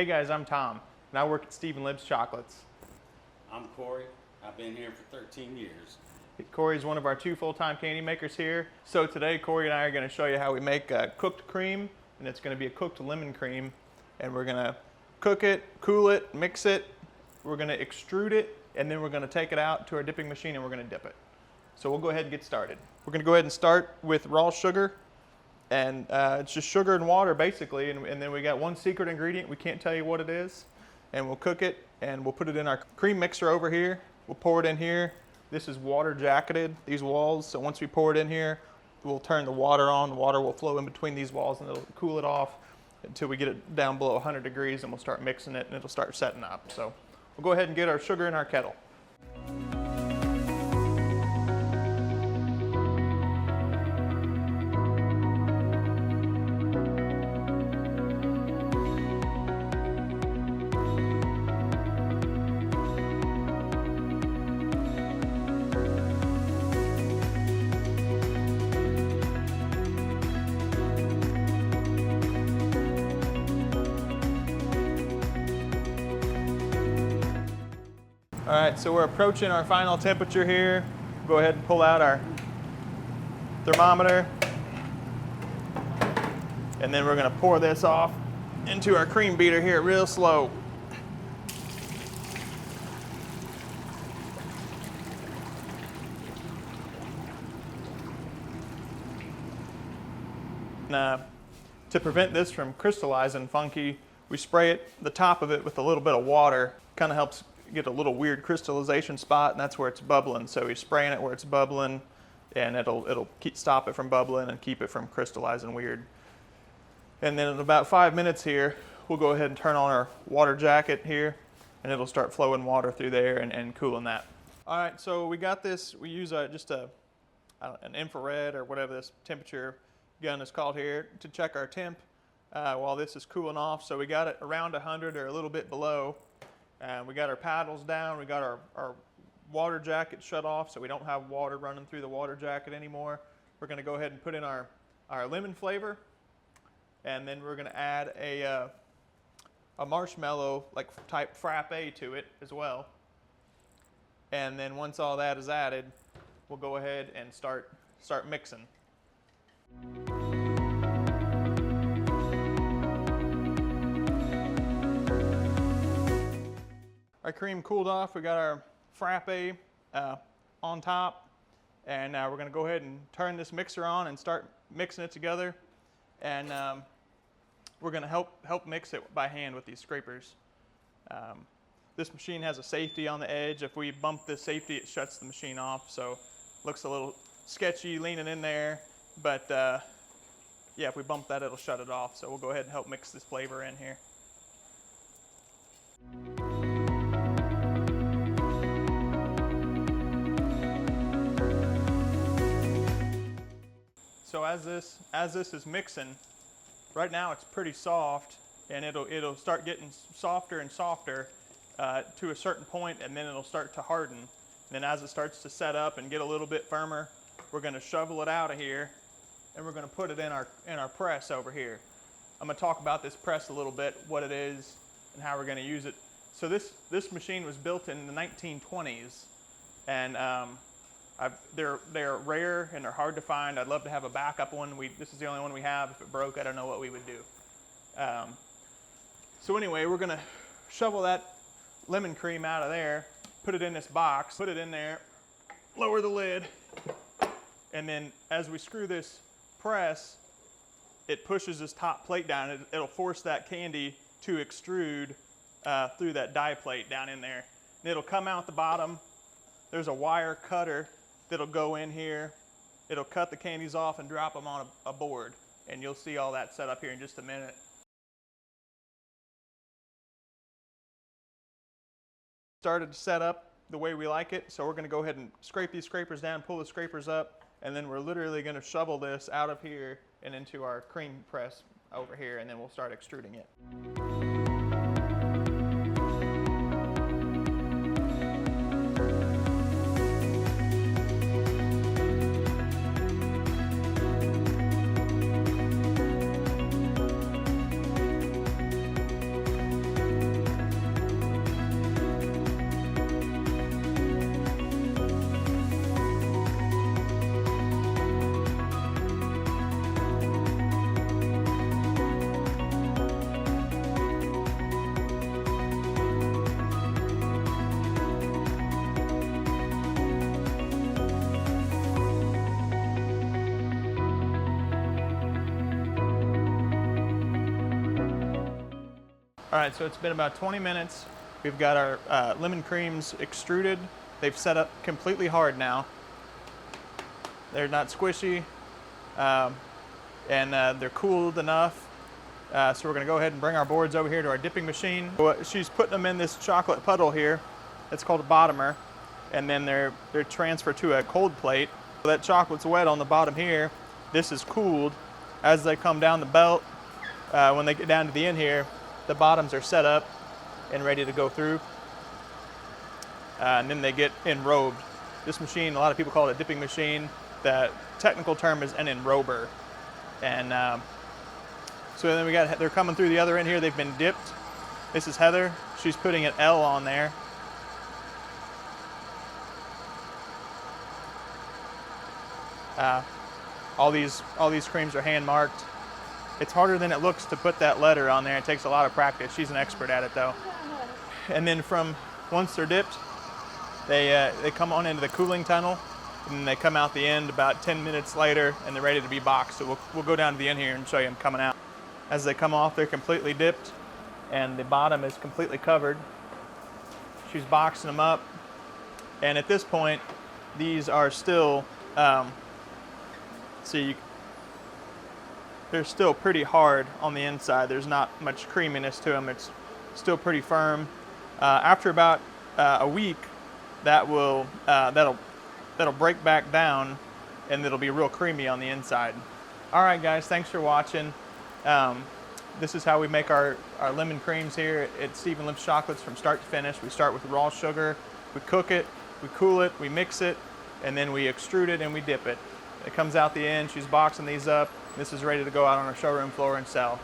Hey guys, I'm Tom, and I work at Steve and Libs Chocolates. I'm Corey. I've been here for 13 years. Corey's one of our 2 full-time candy makers here. So today, Corey and I are going to show you how we make cooked cream, and it's going to be a cooked lemon cream. And we're going to cook it, cool it, mix it. We're going to extrude it, and then we're going to take it out to our dipping machine and we're going to dip it. So we'll go ahead and get started. We're going to go ahead and start with raw sugar. And it's just sugar and water basically, and then we got one secret ingredient. We can't tell you what it is. And we'll cook it, and we'll put it in our cream mixer over here. We'll pour it in here. This is water jacketed, these walls. So once we pour it in here, we'll turn the water on. The water will flow in between these walls, and it'll cool it off until we get it down below 100 degrees, and we'll start mixing it, and it'll start setting up. So we'll go ahead and get our sugar in our kettle. All right, so we're approaching our final temperature here. Go ahead and pull out our thermometer. And then we're gonna pour this off into our cream beater here real slow. Now, to prevent this from crystallizing funky, we spray the top of it with a little bit of water. Kind of helps get a little weird crystallization spot, and that's where it's bubbling. So you're spraying it where it's bubbling, and it'll stop it from bubbling and keep it from crystallizing weird. And then in about 5 minutes here, we'll go ahead and turn on our water jacket here, and it'll start flowing water through there and cooling that. All right, so we got this. We use just an infrared or whatever this temperature gun is called here to check our temp while this is cooling off. So we got it around 100 or a little bit below. We got our paddles down, we got our water jacket shut off so we don't have water running through the water jacket anymore. We're going to go ahead and put in our lemon flavor, and then we're going to add a marshmallow like type frappe to it as well. And then once all that is added, we'll go ahead and start mixing. Our cream cooled off. We got our frappe on top, and we're going to go ahead and turn this mixer on and start mixing it together. And we're going to help mix it by hand with these scrapers. This machine has a safety on the edge. If we bump this safety, it shuts the machine off. So it looks a little sketchy leaning in there, but yeah, if we bump that, it'll shut it off. So we'll go ahead and help mix this flavor in here. So as this is mixing, right now it's pretty soft, and it'll start getting softer and softer to a certain point, and then it'll start to harden. And then as it starts to set up and get a little bit firmer, we're going to shovel it out of here, and we're going to put it in our press over here. I'm going to talk about this press a little bit, what it is, and how we're going to use it. So this machine was built in the 1920s, and they're rare and they're hard to find. I'd love to have a backup one. This is the only one we have. If it broke, I don't know what we would do. So anyway, we're going to shovel that lemon cream out of there, put it in this box, put it in there, lower the lid, and then as we screw this press, it pushes this top plate down. It'll force that candy to extrude through that die plate down in there. And it'll come out the bottom. There's a wire cutter that'll go in here. It'll cut the candies off and drop them on a board. And you'll see all that set up here in just a minute. Started to set up the way we like it. So we're going to go ahead and scrape these scrapers down, pull the scrapers up, and then we're literally going to shovel this out of here and into our cream press over here, and then we'll start extruding it. All right, so it's been about 20 minutes. We've got our lemon creams extruded. They've set up completely hard now. They're not squishy, and they're cooled enough. So we're gonna go ahead and bring our boards over here to our dipping machine. She's putting them in this chocolate puddle here. It's called a bottomer. And then they're transferred to a cold plate. So that chocolate's wet on the bottom here. This is cooled. As they come down the belt, when they get down to the end here, the bottoms are set up and ready to go through. And then they get enrobed. This machine, a lot of people call it a dipping machine. The technical term is an enrober. And so then they're coming through the other end here. They've been dipped. This is Heather. She's putting an L on there. All these creams are hand marked. It's harder than it looks to put that letter on there. It takes a lot of practice. She's an expert at it though. And then once they're dipped, they come on into the cooling tunnel, and then they come out the end about 10 minutes later, and they're ready to be boxed. So we'll go down to the end here and show you them coming out. As they come off, they're completely dipped, and the bottom is completely covered. She's boxing them up, and at this point, these are still they're still pretty hard on the inside. There's not much creaminess to them. It's still pretty firm. After about a week, that'll break back down, and it'll be real creamy on the inside. All right, guys, thanks for watching. This is how we make our lemon creams here at Stephen Libs Chocolates from start to finish. We start with raw sugar, we cook it, we cool it, we mix it, and then we extrude it and we dip it. It comes out the end. She's boxing these up. This is ready to go out on our showroom floor and sell.